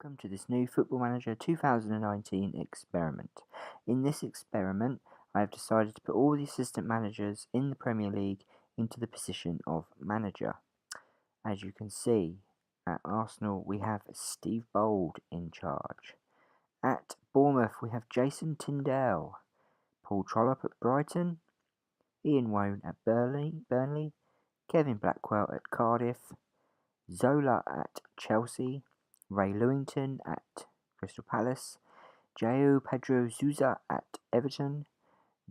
Welcome to this new Football Manager 2019 experiment. In this experiment, I have decided to put all the assistant managers in the Premier League into the position of manager. As you can see, at Arsenal we have Steve Bold in charge. At Bournemouth we have Jason Tindale, Paul Trollope at Brighton, Ian Wont at Burnley, Kevin Blackwell at Cardiff, Zola at Chelsea, Ray Lewington at Crystal Palace, João Pedro Sousa at Everton,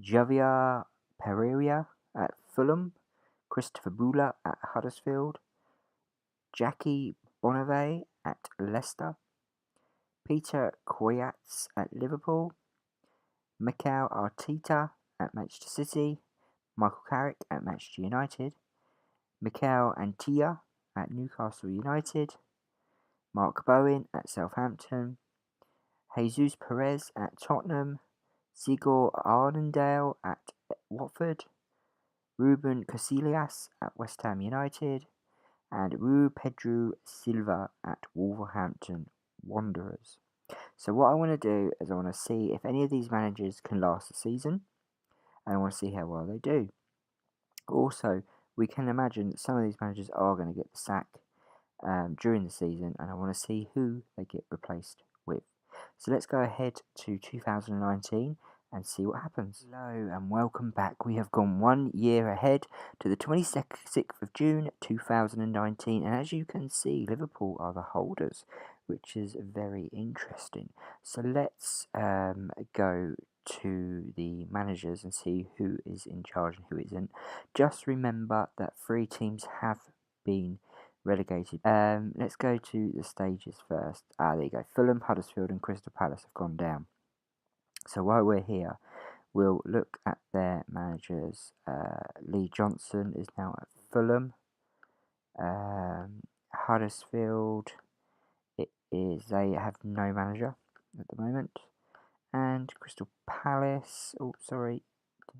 Javier Pereira at Fulham, Christopher Bula at Huddersfield, Jackie Bonave at Leicester, Peter Koyats at Liverpool, Mikel Arteta at Manchester City, Michael Carrick at Manchester United, Mikel Antia at Newcastle United, Mark Bowen at Southampton, Jesus Perez at Tottenham, Sigurd Arndale at Watford, Ruben Casillas at West Ham United, and Rui Pedro Silva at Wolverhampton Wanderers. So what I want to do is I want to see if any of these managers can last the season, and I want to see how well they do. Also, we can imagine that some of these managers are going to get the sack during the season, and I want to see who they get replaced with. So let's go ahead to 2019 and see what happens. Hello and welcome back. We have gone 1 year ahead to the 26th of June 2019, and as you can see, Liverpool are the holders, which is very interesting. So let's go to the managers and see who is in charge and who isn't. Just remember that 3 teams have been relegated. Let's go to the stages first. There you go. Fulham, Huddersfield and Crystal Palace have gone down. So while we're here, we'll look at their managers. Lee Johnson is now at Fulham. Huddersfield, they have no manager at the moment. And Crystal Palace, didn't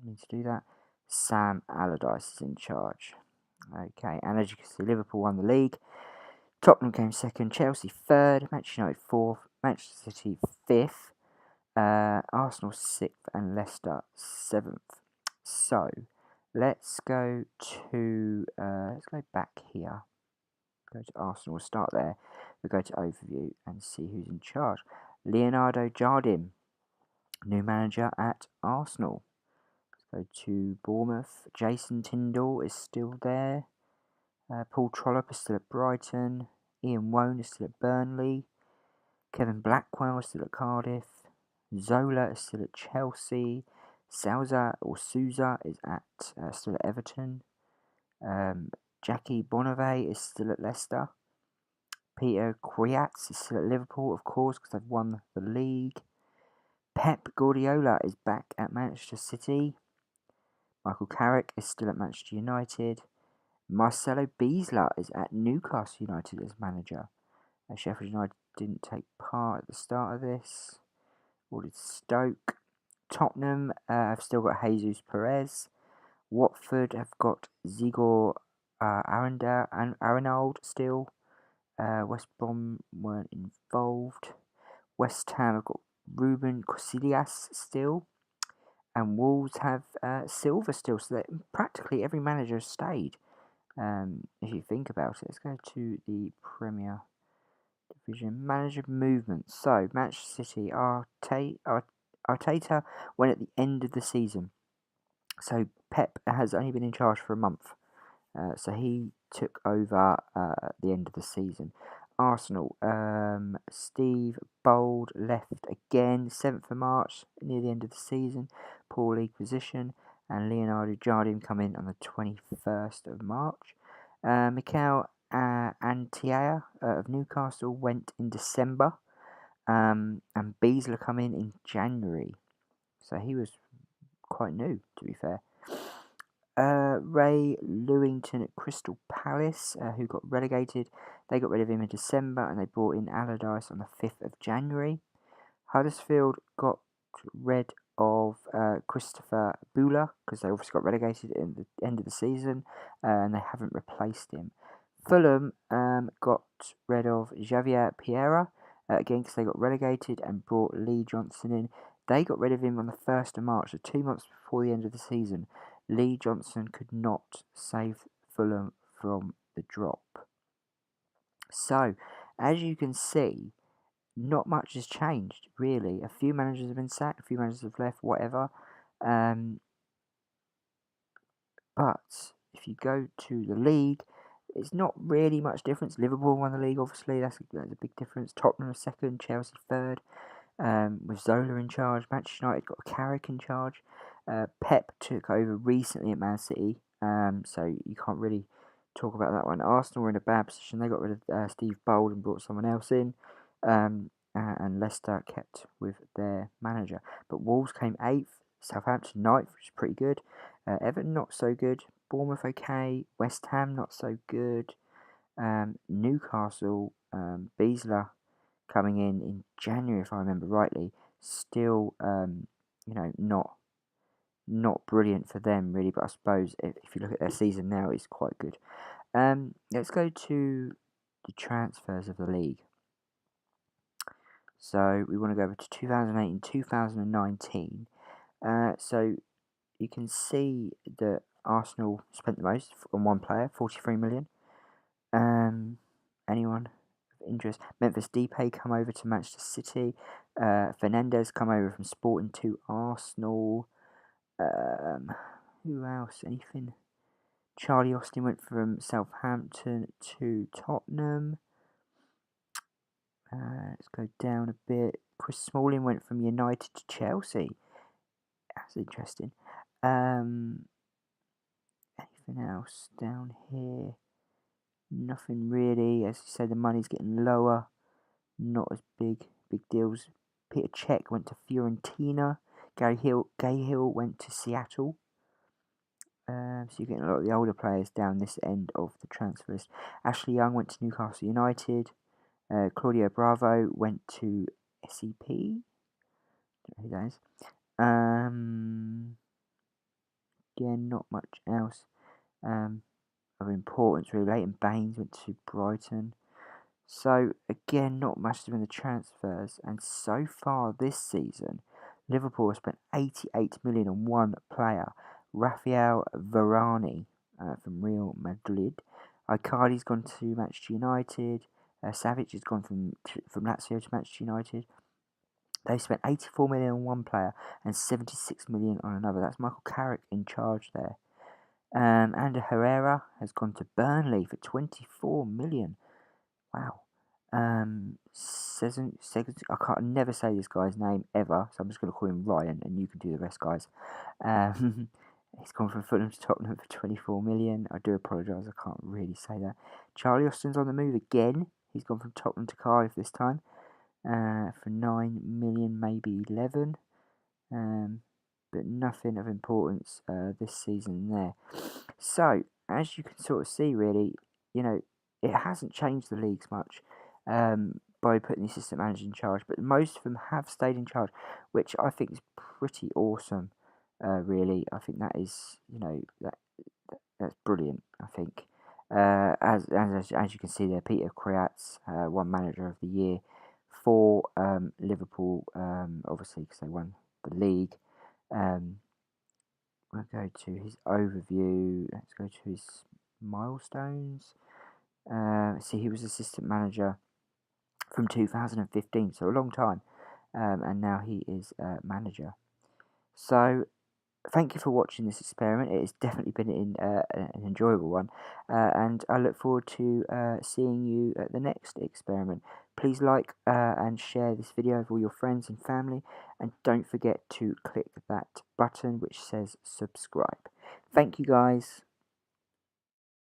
mean to do that. Sam Allardyce is in charge. Okay, and as you can see, Liverpool won the league. Tottenham came second, Chelsea third, Manchester United fourth, Manchester City fifth, Arsenal sixth, and Leicester seventh. So let's go back here. Go to Arsenal. We'll start there. We'll go to overview and see who's in charge. Leonardo Jardim, new manager at Arsenal. Go to Bournemouth. Jason Tindall is still there. Paul Trollope is still at Brighton. Ian Wont is still at Burnley. Kevin Blackwell is still at Cardiff. Zola is still at Chelsea. Sousa is still at Everton. Jackie Bonave is still at Leicester. Peter Koyats is still at Liverpool, of course, because they've won the league. Pep Guardiola is back at Manchester City. Michael Carrick is still at Manchester United. Marcelo Bielsa is at Newcastle United as manager. Sheffield United didn't take part at the start of this. Or did Stoke. Tottenham have still got Jesus Perez. Watford have got Sigurd Arnauld still. West Brom weren't involved. West Ham have got Ruben Casillas still. And Wolves have Silva still, so that practically every manager has stayed. If you think about it, let's go to the Premier Division manager movements. So Manchester City, Arteta went at the end of the season. So Pep has only been in charge for a month. So he took over at the end of the season. Arsenal, Steve Bold left again, 7th of March, near the end of the season, poor league position, and Leonardo Jardim come in on the 21st of March. Mikel Antia of Newcastle went in December, and Bielsa come in January, so he was quite new, to be fair. Ray Lewington at Crystal Palace, who got relegated. They got rid of him in December and they brought in Allardyce on the 5th of January. Huddersfield got rid of Christopher Bula because they obviously got relegated in the end of the season and they haven't replaced him. Fulham got rid of Javier Pereira again because they got relegated and brought Lee Johnson in. They got rid of him on the 1st of March, so 2 months before the end of the season. Lee Johnson could not save Fulham from the drop. So, as you can see, not much has changed, really. A few managers have been sacked, a few managers have left, whatever. But if you go to the league, it's not really much difference. Liverpool won the league, obviously. That's a big difference. Tottenham are second, Chelsea third. With Zola in charge. Manchester United got Carrick in charge. Pep took over recently at Man City, so you can't really talk about that one. Arsenal were in a bad position. They got rid of Steve Bold and brought someone else in. And Leicester kept with their manager. But Wolves came 8th, Southampton 9th, which is pretty good. Everton not so good. Bournemouth okay. West Ham not so good. Newcastle, Beasler coming in January, if I remember rightly, still not brilliant for them really, but I suppose if you look at their season now, it's quite good. Let's go to the transfers of the league. So we want to go over to 2018, 2019. So you can see that Arsenal spent the most on one player, 43 million. Anyone of interest? Memphis Depay come over to Manchester City. Fernandes come over from Sporting to Arsenal. Who else? Anything? Charlie Austin went from Southampton to Tottenham. Let's go down a bit. Chris Smalling went from United to Chelsea. That's interesting. Anything else down here? Nothing really. As you say, the money's getting lower. Not as big deals. Peter Cech went to Fiorentina. Cahill went to Seattle. So you're getting a lot of the older players down this end of the transfer list. Ashley Young went to Newcastle United. Claudio Bravo went to SEP. Don't know who that is. Again, not much else of importance really. Leighton Baines went to Brighton. So again, not much in the transfers. And so far this season, Liverpool have spent 88 million on one player, Rafael Varane from Real Madrid. Icardi's gone to Manchester United. Savic has gone from Lazio to Manchester United. They've spent 84 million on one player and 76 million on another. That's Michael Carrick in charge there. Ander Herrera has gone to Burnley for 24 million. Wow. I can't never say this guy's name ever, so I'm just going to call him Ryan, and you can do the rest, guys. He's gone from Fulham to Tottenham for 24 million. I do apologise, I can't really say that. Charlie Austin's on the move again. He's gone from Tottenham to Cardiff this time for 9 million, maybe 11. But nothing of importance this season there. So, as you can sort of see, really, it hasn't changed the leagues much by putting the assistant manager in charge, but most of them have stayed in charge, which I think is pretty awesome. Really, I think that is, that's brilliant. I think, as you can see there, Peter Kriats won Manager of the Year for Liverpool, obviously because they won the league. We'll go to his overview. Let's go to his milestones. See, he was assistant manager from 2015, so a long time, and now he is manager. So, thank you for watching this experiment. It has definitely been an enjoyable one, and I look forward to seeing you at the next experiment. Please like and share this video with all your friends and family, and don't forget to click that button which says subscribe. Thank you, guys.